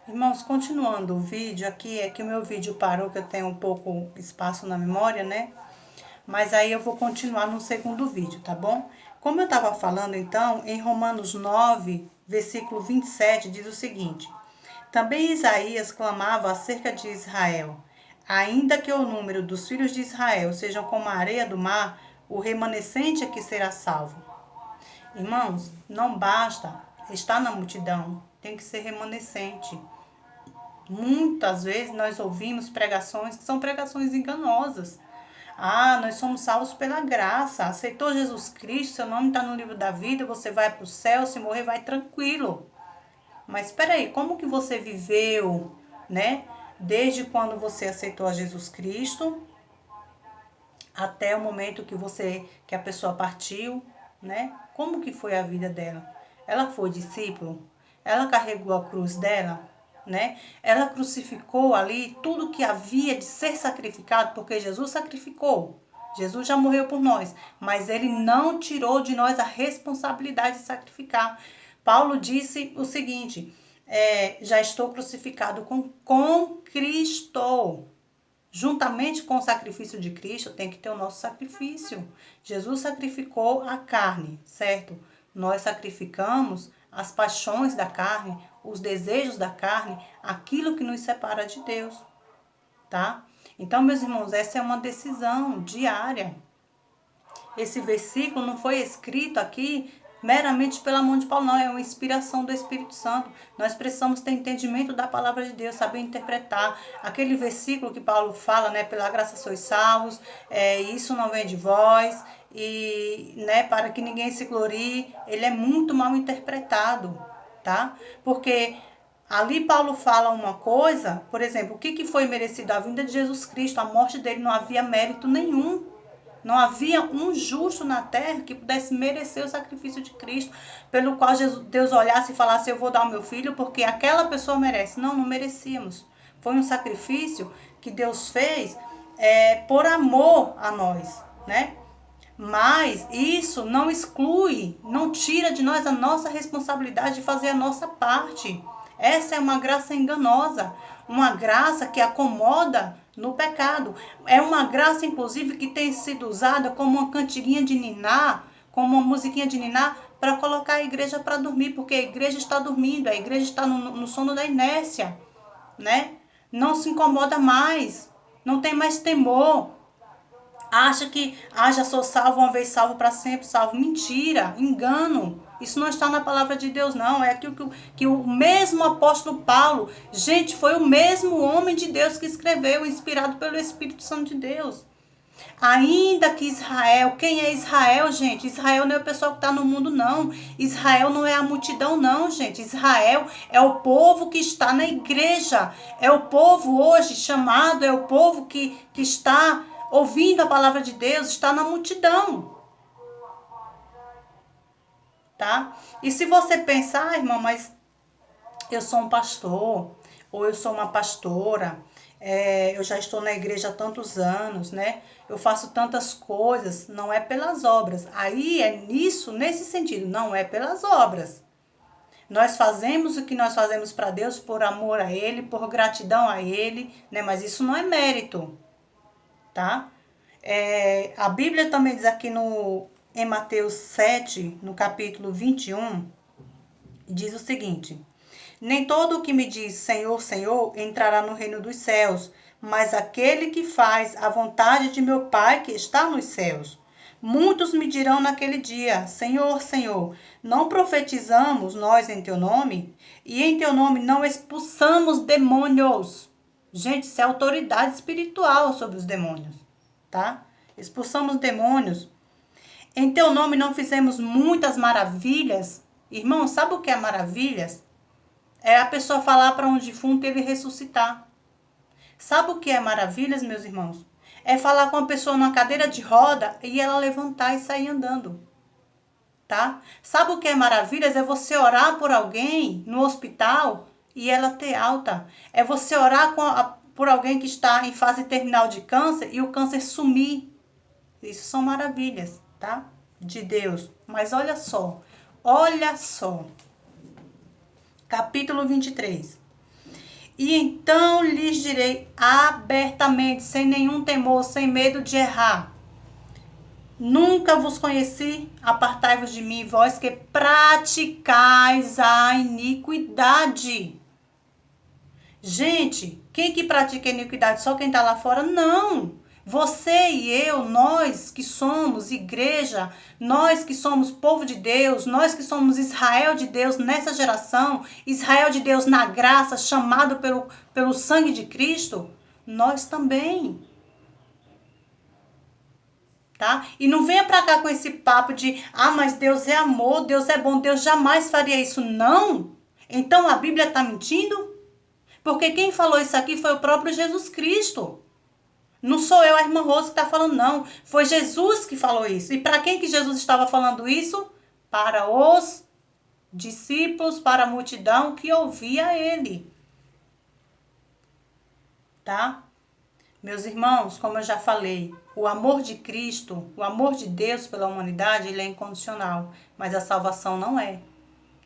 Irmãos, continuando o vídeo aqui, é que o meu vídeo parou, que eu tenho um pouco espaço na memória, né? Mas aí eu vou continuar no segundo vídeo, tá bom? Como eu estava falando, então, em Romanos 9, versículo 27, diz o seguinte: Também Isaías clamava acerca de Israel. Ainda que o número dos filhos de Israel sejam como a areia do mar, o remanescente é que será salvo. Irmãos, não basta estar na multidão, tem que ser remanescente. Muitas vezes nós ouvimos pregações que são pregações enganosas. Ah, nós somos salvos pela graça. Aceitou Jesus Cristo, seu nome está no livro da vida, você vai para o céu, se morrer vai tranquilo. Mas espera aí, como que você viveu, né? Desde quando você aceitou a Jesus Cristo até o momento que a pessoa partiu, né? Como que foi a vida dela? Ela foi discípulo? Ela carregou a cruz dela, né? Ela crucificou ali tudo que havia de ser sacrificado, porque Jesus sacrificou. Jesus já morreu por nós, mas ele não tirou de nós a responsabilidade de sacrificar. Paulo disse o seguinte: já estou crucificado com Cristo. Juntamente com o sacrifício de Cristo, tem que ter o nosso sacrifício. Jesus sacrificou a carne, certo? Nós sacrificamos as paixões da carne, os desejos da carne, aquilo que nos separa de Deus, tá? Então, meus irmãos, essa é uma decisão diária. Esse versículo não foi escrito aqui meramente pela mão de Paulo, não. É uma inspiração do Espírito Santo. Nós precisamos ter entendimento da palavra de Deus, saber interpretar. Aquele versículo que Paulo fala, né? Pela graça sois salvos, isso não vem de vós, e, né, para que ninguém se glorie. Ele é muito mal interpretado, tá? Porque ali Paulo fala uma coisa, por exemplo, o que foi merecido? A vinda de Jesus Cristo, a morte dele não havia mérito nenhum. Não havia um justo na terra que pudesse merecer o sacrifício de Cristo, pelo qual Deus olhasse e falasse: eu vou dar o meu filho porque aquela pessoa merece. Não, não merecíamos. Foi um sacrifício que Deus fez por amor a nós, né? Mas isso não exclui, não tira de nós a nossa responsabilidade de fazer a nossa parte. Essa é uma graça enganosa, uma graça que acomoda no pecado. É uma graça, inclusive, que tem sido usada como uma cantiguinha de niná, como uma musiquinha de niná, para colocar a igreja para dormir, porque a igreja está dormindo, a igreja está no sono da inércia, né? Não se incomoda mais, não tem mais temor. Acha que, já sou salvo uma vez, salvo para sempre, salvo. Mentira, engano. Isso não está na palavra de Deus, não. É aquilo que o mesmo apóstolo Paulo, gente, foi o mesmo homem de Deus que escreveu, inspirado pelo Espírito Santo de Deus. Ainda que Israel, quem é Israel, gente? Israel não é o pessoal que está no mundo, não. Israel não é a multidão, não, gente. Israel é o povo que está na igreja. É o povo hoje chamado, é o povo que está ouvindo a palavra de Deus, está na multidão. Tá? E se você pensar, irmão, mas eu sou um pastor, ou eu sou uma pastora, eu já estou na igreja há tantos anos, né? Eu faço tantas coisas, não é pelas obras. Aí é nisso, nesse sentido, não é pelas obras. Nós fazemos o que nós fazemos para Deus por amor a Ele, por gratidão a Ele, né? Mas isso não é mérito, tá? A Bíblia também diz aqui em Mateus 7, no capítulo 21, diz o seguinte: Nem todo o que me diz Senhor, Senhor entrará no reino dos céus, mas aquele que faz a vontade de meu Pai que está nos céus. Muitos me dirão naquele dia: Senhor, Senhor, não profetizamos nós em teu nome? E em teu nome não expulsamos demônios? Gente, isso é autoridade espiritual sobre os demônios, tá? Expulsamos demônios. Em teu nome não fizemos muitas maravilhas? Irmão, sabe o que é maravilhas? É a pessoa falar para um defunto e ele ressuscitar. Sabe o que é maravilhas, meus irmãos? É falar com a pessoa numa cadeira de roda e ela levantar e sair andando. Tá? Sabe o que é maravilhas? É você orar por alguém no hospital e ela ter alta. É você orar por alguém que está em fase terminal de câncer e o câncer sumir. Isso são maravilhas, tá? De Deus. Mas olha só. Capítulo 23. E então lhes direi abertamente, sem nenhum temor, sem medo de errar. Nunca vos conheci, apartai-vos de mim, vós que praticais a iniquidade. Gente, quem que pratica a iniquidade? Só quem está lá fora? Não. Você e eu, nós que somos igreja, nós que somos povo de Deus, nós que somos Israel de Deus nessa geração, Israel de Deus na graça, chamado pelo sangue de Cristo, nós também. Tá? E não venha pra cá com esse papo de, mas Deus é amor, Deus é bom, Deus jamais faria isso. Não. Então a Bíblia está mentindo? Porque quem falou isso aqui foi o próprio Jesus Cristo. Não sou eu, a irmã Rose, que está falando, não. Foi Jesus que falou isso. E para quem que Jesus estava falando isso? Para os discípulos, para a multidão que ouvia ele. Tá? Meus irmãos, como eu já falei, o amor de Cristo, o amor de Deus pela humanidade, ele é incondicional. Mas a salvação não é.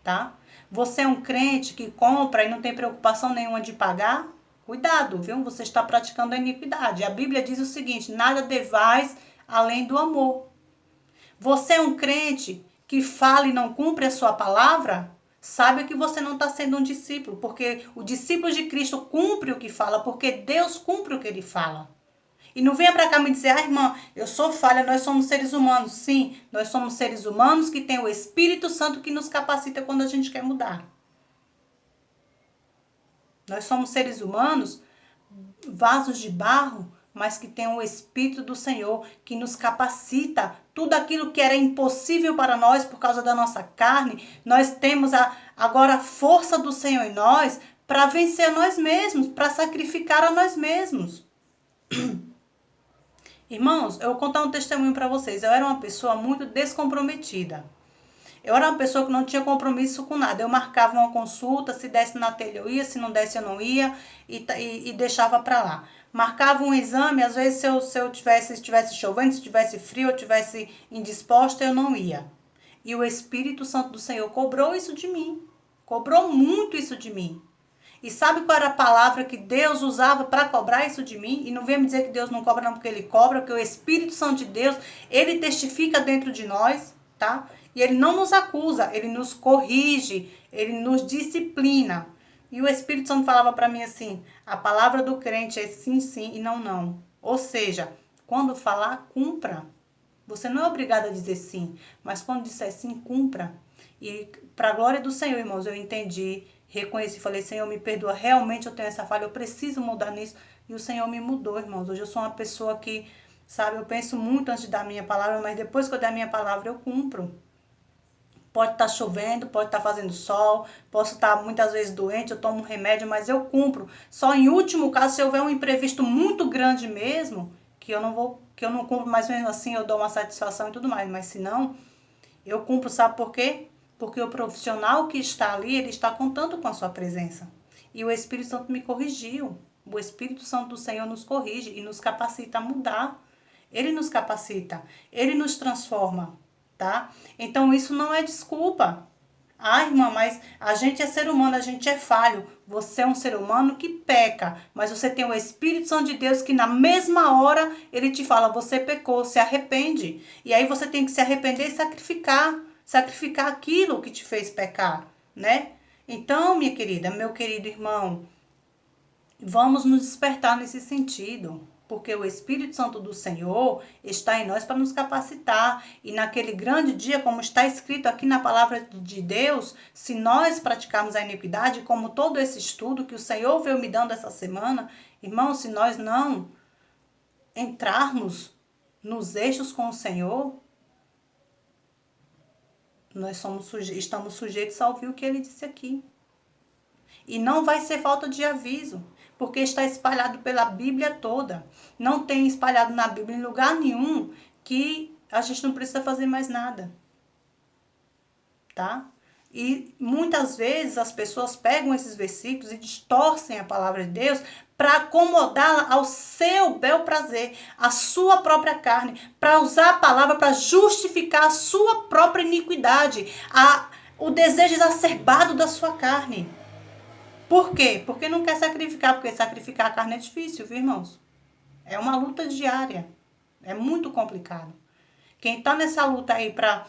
Tá? Você é um crente que compra e não tem preocupação nenhuma de pagar? Cuidado, viu? Você está praticando a iniquidade. A Bíblia diz o seguinte: nada devais além do amor. Você é um crente que fala e não cumpre a sua palavra? Saiba que você não está sendo um discípulo, porque o discípulo de Cristo cumpre o que fala, porque Deus cumpre o que ele fala. E não venha para cá me dizer, irmã, eu sou falha, nós somos seres humanos. Sim, nós somos seres humanos que tem o Espírito Santo que nos capacita quando a gente quer mudar. Nós somos seres humanos, vasos de barro, mas que tem o Espírito do Senhor que nos capacita. Tudo aquilo que era impossível para nós por causa da nossa carne, nós temos agora a força do Senhor em nós para vencer a nós mesmos, para sacrificar a nós mesmos. Irmãos, eu vou contar um testemunho para vocês. Eu era uma pessoa muito descomprometida. Eu era uma pessoa que não tinha compromisso com nada. Eu marcava uma consulta, se desse na telha eu ia, se não desse eu não ia e deixava para lá. Marcava um exame, às vezes se eu tivesse chovendo, se tivesse frio, eu tivesse indisposta, eu não ia. E o Espírito Santo do Senhor cobrou isso de mim. Cobrou muito isso de mim. E sabe qual era a palavra que Deus usava para cobrar isso de mim? E não venha me dizer que Deus não cobra não, porque Ele cobra, porque o Espírito Santo de Deus, Ele testifica dentro de nós, tá? E Ele não nos acusa, Ele nos corrige, Ele nos disciplina. E o Espírito Santo falava para mim assim, a palavra do crente é sim, sim e não, não. Ou seja, quando falar, cumpra. Você não é obrigado a dizer sim, mas quando disser sim, cumpra. E para a glória do Senhor, irmãos, eu entendi, reconheci, falei, Senhor, me perdoa, realmente eu tenho essa falha, eu preciso mudar nisso. E o Senhor me mudou, irmãos. Hoje eu sou uma pessoa que, sabe, eu penso muito antes de dar a minha palavra, mas depois que eu der a minha palavra, eu cumpro. Pode estar chovendo, pode estar fazendo sol, posso estar muitas vezes doente, eu tomo um remédio, mas eu cumpro. Só em último caso, se houver um imprevisto muito grande mesmo, que eu não cumpro, mas mesmo assim eu dou uma satisfação e tudo mais. Mas se não, eu cumpro, sabe por quê? Porque o profissional que está ali, ele está contando com a sua presença. E o Espírito Santo me corrigiu. O Espírito Santo do Senhor nos corrige e nos capacita a mudar. Ele nos capacita, ele nos transforma, tá? Então isso não é desculpa. Irmã, mas a gente é ser humano, a gente é falho. Você é um ser humano que peca, mas você tem o Espírito Santo de Deus que na mesma hora ele te fala, você pecou, se arrepende. E aí você tem que se arrepender e sacrificar aquilo que te fez pecar, né? Então, minha querida, meu querido irmão, vamos nos despertar nesse sentido. Porque o Espírito Santo do Senhor está em nós para nos capacitar. E naquele grande dia, como está escrito aqui na palavra de Deus, se nós praticarmos a iniquidade, como todo esse estudo que o Senhor veio me dando essa semana, irmão, se nós não entrarmos nos eixos com o Senhor, nós estamos sujeitos a ouvir o que ele disse aqui. E não vai ser falta de aviso, porque está espalhado pela Bíblia toda. Não tem espalhado na Bíblia em lugar nenhum que a gente não precisa fazer mais nada. Tá? E muitas vezes as pessoas pegam esses versículos e distorcem a palavra de Deus para acomodá-la ao seu bel prazer, à sua própria carne, para usar a palavra para justificar a sua própria iniquidade, o desejo exacerbado da sua carne. Por quê? Porque não quer sacrificar, porque sacrificar a carne é difícil, viu, irmãos? É uma luta diária. É muito complicado. Quem tá nessa luta aí pra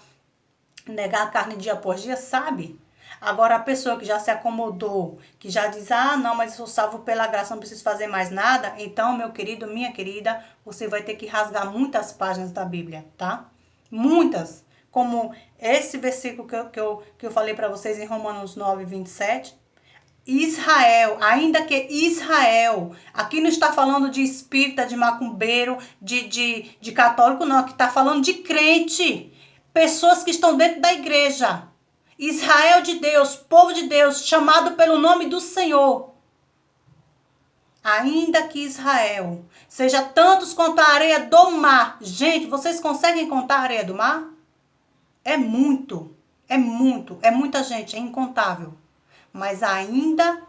negar a carne dia após dia sabe. Agora a pessoa que já se acomodou, que já diz, ah, não, mas eu sou salvo pela graça, não preciso fazer mais nada. Então, meu querido, minha querida, você vai ter que rasgar muitas páginas da Bíblia, tá? Muitas. Como esse versículo que eu falei para vocês em Romanos 9:27. Israel, ainda que Israel, aqui não está falando de espírita, de macumbeiro, de católico, não, aqui está falando de crente, pessoas que estão dentro da igreja. Israel de Deus, povo de Deus, chamado pelo nome do Senhor. Ainda que Israel seja tantos quanto a areia do mar. Gente, vocês conseguem contar a areia do mar? É muito, é muita gente, é incontável. Mas ainda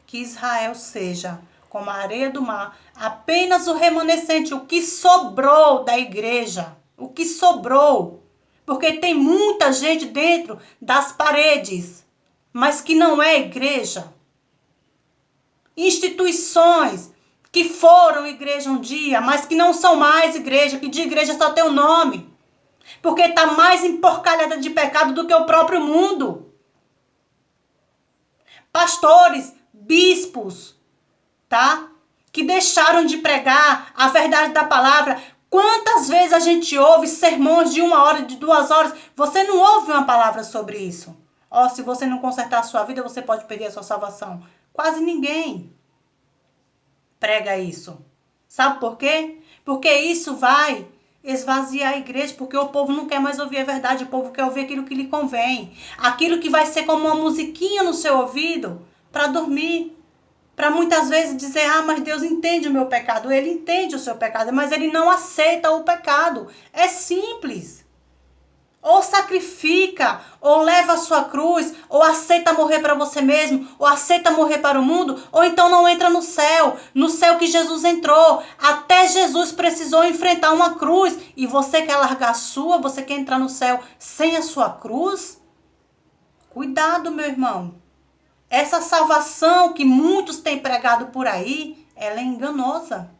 que Israel seja como a areia do mar, apenas o remanescente, o que sobrou da igreja, o que sobrou, porque tem muita gente dentro das paredes, mas que não é igreja. Instituições que foram igreja um dia, mas que não são mais igreja, que de igreja só tem o nome, porque está mais emporcalhada de pecado do que o próprio mundo. Pastores, bispos, tá? Que deixaram de pregar a verdade da palavra. Quantas vezes a gente ouve sermões de 1 hora, de 2 horas? Você não ouve uma palavra sobre isso. Ó, se você não consertar a sua vida, você pode perder a sua salvação. Quase ninguém prega isso. Sabe por quê? Porque isso vai esvaziar a igreja, porque o povo não quer mais ouvir a verdade, o povo quer ouvir aquilo que lhe convém. Aquilo que vai ser como uma musiquinha no seu ouvido para dormir. Para muitas vezes dizer, ah, mas Deus entende o meu pecado. Ele entende o seu pecado, mas ele não aceita o pecado. É simples. Ou sacrifica, ou leva a sua cruz, ou aceita morrer para você mesmo, ou aceita morrer para o mundo, ou então não entra no céu que Jesus entrou. Até Jesus precisou enfrentar uma cruz. E você quer largar a sua? Você quer entrar no céu sem a sua cruz? Cuidado, meu irmão. Essa salvação que muitos têm pregado por aí, ela é enganosa.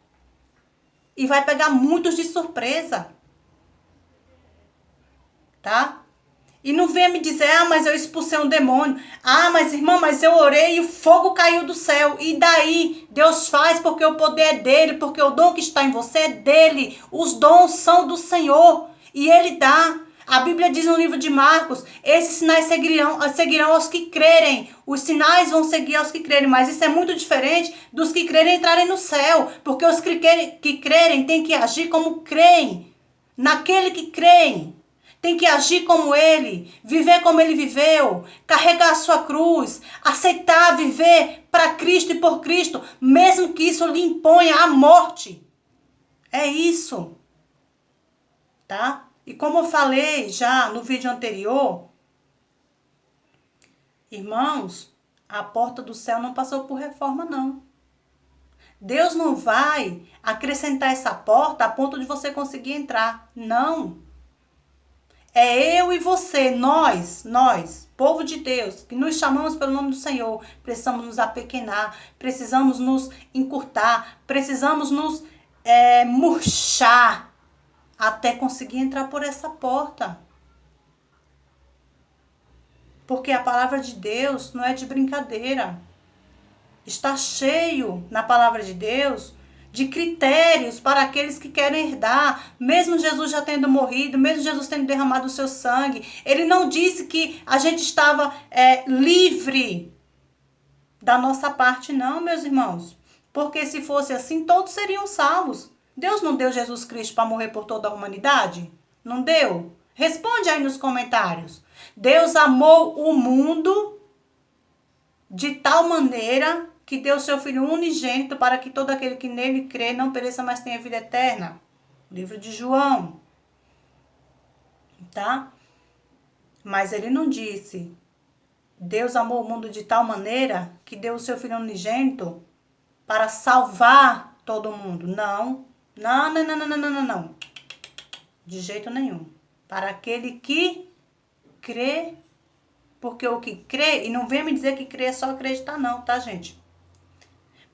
E vai pegar muitos de surpresa. Tá? E não venha me dizer, ah, mas eu expulsei um demônio. Ah, mas irmã, mas eu orei e o fogo caiu do céu. E daí? Deus faz porque o poder é dele, porque o dom que está em você é dele. Os dons são do Senhor e ele dá. A Bíblia diz no livro de Marcos, esses sinais seguirão aos que crerem. Os sinais vão seguir aos que crerem, mas isso é muito diferente dos que crerem entrarem no céu. Porque os que crerem têm que agir como creem, naquele que creem. Tem que agir como ele, viver como ele viveu, carregar a sua cruz, aceitar viver para Cristo e por Cristo, mesmo que isso lhe imponha a morte. É isso. Tá? E como eu falei já no vídeo anterior, irmãos, a porta do céu não passou por reforma, não. Deus não vai acrescentar essa porta a ponto de você conseguir entrar. Não. É eu e você, nós, povo de Deus, que nos chamamos pelo nome do Senhor, precisamos nos apequenar, precisamos nos encurtar, precisamos nos murchar até conseguir entrar por essa porta. Porque a palavra de Deus não é de brincadeira. Está cheio na palavra de Deus de critérios para aqueles que querem herdar, mesmo Jesus já tendo morrido, mesmo Jesus tendo derramado o seu sangue. Ele não disse que a gente estava livre da nossa parte, não, meus irmãos. Porque se fosse assim, todos seriam salvos. Deus não deu Jesus Cristo para morrer por toda a humanidade? Não deu? Responde aí nos comentários. Deus amou o mundo de tal maneira que deu seu Filho unigênito para que todo aquele que nele crê não pereça, mas tenha vida eterna. Livro de João. Tá? Mas ele não disse, Deus amou o mundo de tal maneira que deu o seu Filho unigênito para salvar todo mundo. Não. Não. De jeito nenhum. Para aquele que crê Porque o que crê, e não vem me dizer que crê é só acreditar não, tá, gente?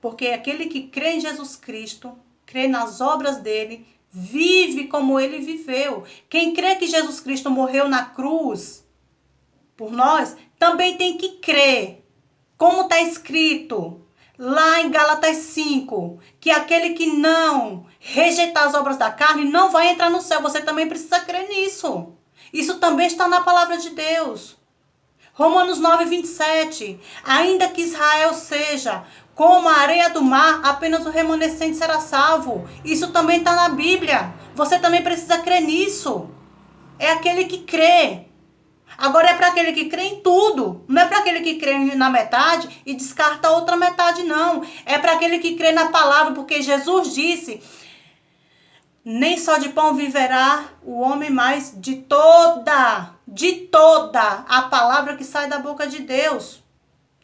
Porque aquele que crê em Jesus Cristo, crê nas obras dele, vive como ele viveu. Quem crê que Jesus Cristo morreu na cruz por nós, também tem que crer. Como está escrito lá em Gálatas 5, que aquele que não rejeitar as obras da carne não vai entrar no céu. Você também precisa crer nisso. Isso também está na palavra de Deus. Romanos 9, 27. Ainda que Israel seja como a areia do mar, apenas o remanescente será salvo. Isso também está na Bíblia. Você também precisa crer nisso. É aquele que crê. Agora é para aquele que crê em tudo. Não é para aquele que crê na metade e descarta a outra metade, não. É para aquele que crê na palavra, porque Jesus disse: nem só de pão viverá o homem, mas de toda a palavra que sai da boca de Deus,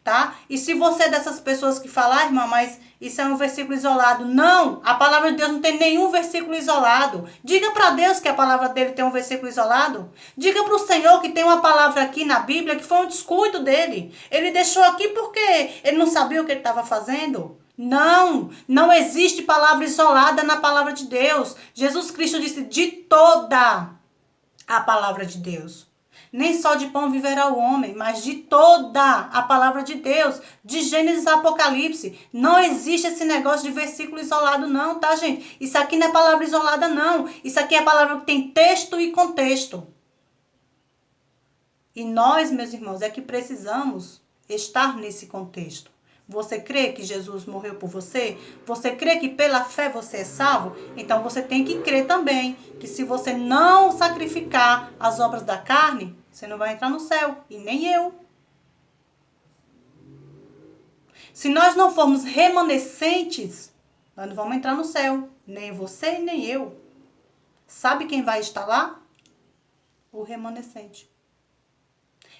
tá? E se você é dessas pessoas que falam, irmã, mas isso é um versículo isolado. Não, a palavra de Deus não tem nenhum versículo isolado. Diga para Deus que a palavra dele tem um versículo isolado. Diga para o Senhor que tem uma palavra aqui na Bíblia que foi um descuido dele. Ele deixou aqui porque ele não sabia o que ele estava fazendo. Não, não existe palavra isolada na palavra de Deus. Jesus Cristo disse de toda a palavra de Deus. Nem só de pão viverá o homem, mas de toda a palavra de Deus, de Gênesis a Apocalipse. Não existe esse negócio de versículo isolado não, tá, gente? Isso aqui não é palavra isolada não. Isso aqui é palavra que tem texto e contexto. E nós, meus irmãos, é que precisamos estar nesse contexto. Você crê que Jesus morreu por você? Você crê que pela fé você é salvo? Então você tem que crer também que se você não sacrificar as obras da carne, você não vai entrar no céu. E nem eu. Se nós não formos remanescentes, nós não vamos entrar no céu. Nem você, nem eu. Sabe quem vai estar lá? O remanescente.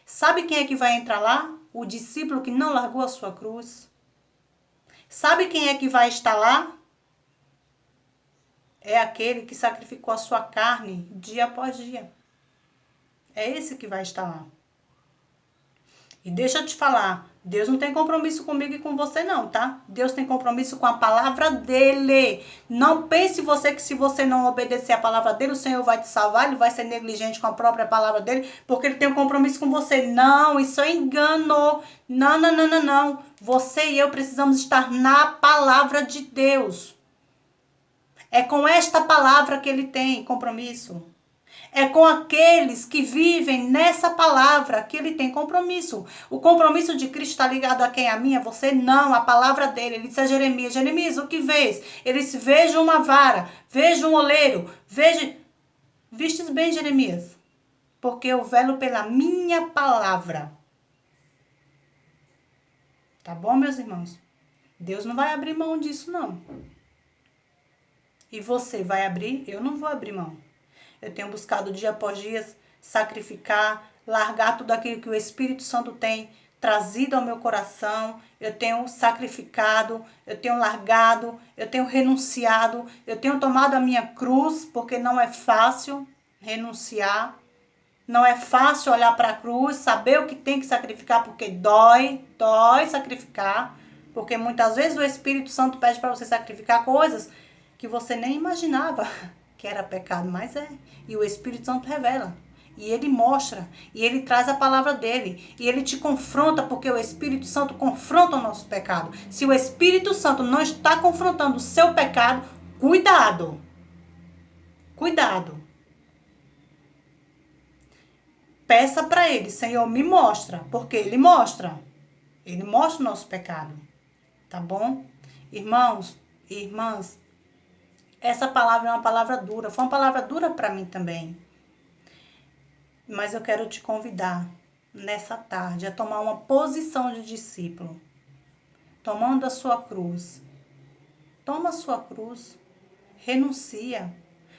Sabe quem é que vai entrar lá? O discípulo que não largou a sua cruz. Sabe quem é que vai estar lá? É aquele que sacrificou a sua carne dia após dia. É esse que vai estar lá. E deixa eu te falar, Deus não tem compromisso comigo e com você não, tá? Deus tem compromisso com a palavra dele. Não pense você que se você não obedecer a palavra dele, o Senhor vai te salvar, ele vai ser negligente com a própria palavra dele, porque ele tem um compromisso com você. Não, isso é engano. Não, não, não, não, não. Você e eu precisamos estar na palavra de Deus. É com esta palavra que ele tem compromisso. É com aqueles que vivem nessa palavra que ele tem compromisso. O compromisso de Cristo está ligado a quem? A mim? A você? Não, a palavra dele. Ele disse a Jeremias: Jeremias, o que vês? Ele disse: vejo uma vara, vejo um oleiro, vejo... Vistes bem, Jeremias, porque eu velo pela minha palavra. Tá bom, meus irmãos? Deus não vai abrir mão disso, não. E você vai abrir? Eu não vou abrir mão. Eu tenho buscado dia após dia sacrificar, largar tudo aquilo que o Espírito Santo tem trazido ao meu coração. Eu tenho sacrificado, eu tenho largado, eu tenho renunciado, eu tenho tomado a minha cruz, porque não é fácil renunciar. Não é fácil olhar para a cruz, saber o que tem que sacrificar, porque dói sacrificar. Porque muitas vezes o Espírito Santo pede para você sacrificar coisas que você nem imaginava que era pecado, mas é. E o Espírito Santo revela. E ele mostra. E ele traz a palavra dele. E ele te confronta, porque o Espírito Santo confronta o nosso pecado. Se o Espírito Santo não está confrontando o seu pecado, cuidado. Cuidado. Peça para ele: Senhor, me mostra. Porque ele mostra. Ele mostra o nosso pecado. Tá bom? Irmãos e irmãs, essa palavra é uma palavra dura. Foi uma palavra dura para mim também. Mas eu quero te convidar nessa tarde a tomar uma posição de discípulo. Tomando a sua cruz. Toma a sua cruz. Renuncia.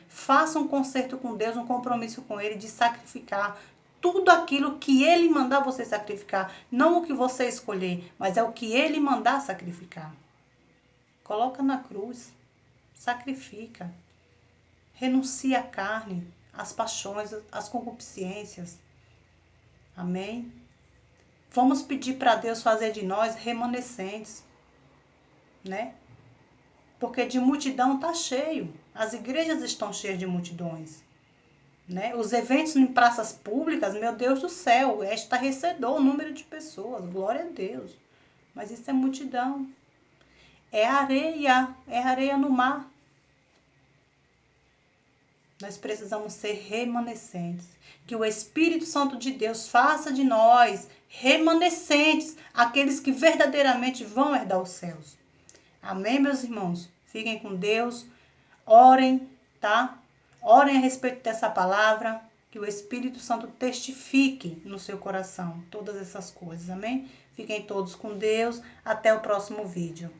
Faça um concerto com Deus, um compromisso com Ele de sacrificar tudo aquilo que Ele mandar você sacrificar. Não o que você escolher, mas é o que Ele mandar sacrificar. Coloca na cruz. Sacrifica. Renuncia à carne, às paixões, às concupiscências. Amém? Vamos pedir para Deus fazer de nós remanescentes, né? Porque de multidão tá cheio. As igrejas estão cheias de multidões, né? Os eventos em praças públicas, meu Deus do céu, é estarrecedor o número de pessoas, glória a Deus. Mas isso é multidão. É areia no mar. Nós precisamos ser remanescentes. Que o Espírito Santo de Deus faça de nós remanescentes, aqueles que verdadeiramente vão herdar os céus. Amém, meus irmãos? Fiquem com Deus. Orem, tá? Orem a respeito dessa palavra. Que o Espírito Santo testifique no seu coração todas essas coisas. Amém? Fiquem todos com Deus. Até o próximo vídeo.